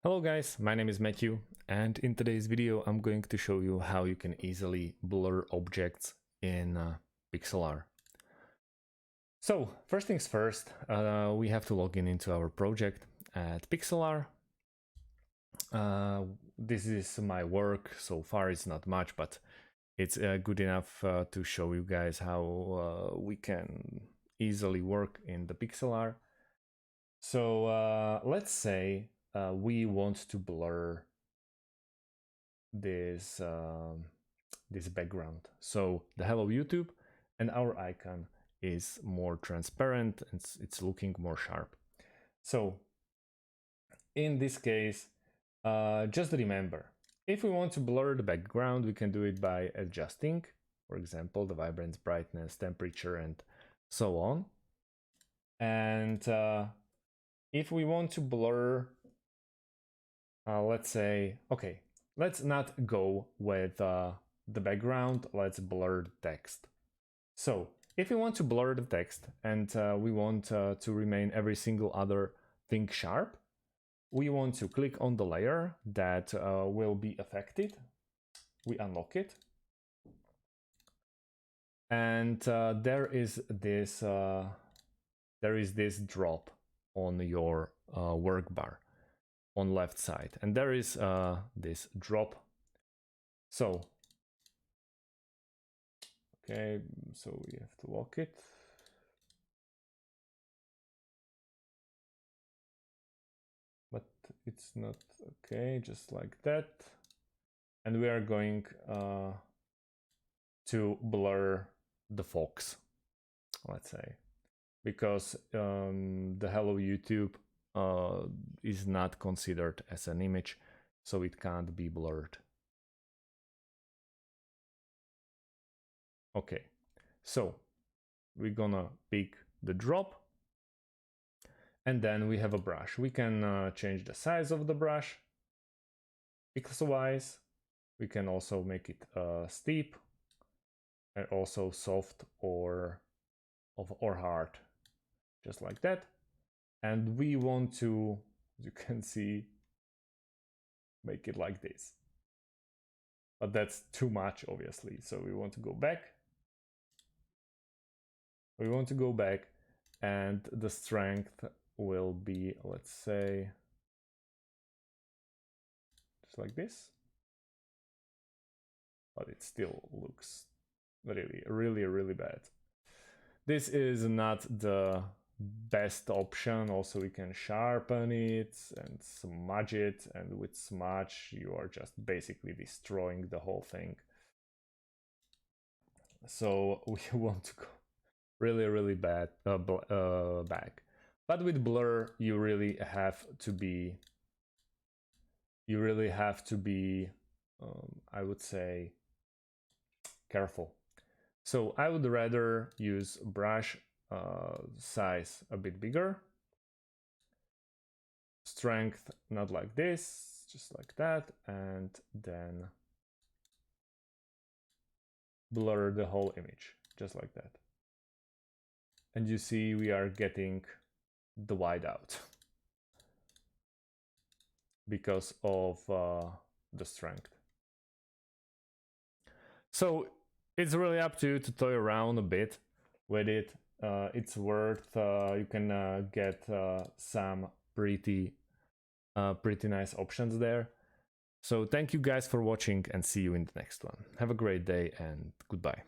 Hello guys, my name is Matthew, and in today's video I'm going to show you how you can easily blur objects in Pixlr. So first things first, we have to log in into our project at Pixlr. This is my work. So far it's not much, but it's good enough to show you guys how we can easily work in the Pixlr. So let's say we want to blur this this background. So the hello YouTube and our icon is more transparent and it's looking more sharp. So in this case, just remember, if we want to blur the background, we can do it by adjusting, for example, the vibrance, brightness, temperature, and so on. And if we want to blur, let's say, okay, let's not go with the background, let's blur the text. So if we want to blur the text and we want to remain every single other thing sharp, we want to click on the layer that will be affected. We unlock it. And there is this drop on your work bar on left side, and there is this drop. So okay, so we have to lock it. But it's not okay, just like that. And we are going to blur the fox, let's say, because the hello YouTube is not considered as an image, so it can't be blurred. Okay, so we're gonna pick the drop, and then we have a brush. We can change the size of the brush pixel wise. We can also make it steep and also soft or hard, just like that. And we want to, as you can see, make it like this. But that's too much, obviously. So we want to go back. We want to go back, and the strength will be, let's say, just like this. But it still looks really bad. This is not the best option. Also, we can sharpen it and smudge it, and with smudge you are just basically destroying the whole thing. So we want to go really bad back. But with blur you really have to be I would say careful. So I would rather use brush size a bit bigger, strength not like this, just like that, and then blur the whole image just like that. And you see we are getting the whiteout because of the strength. So it's really up to you to toy around a bit with it. It's worth, you can get some pretty nice options there. So thank you guys for watching, and see you in the next one. Have a great day and goodbye.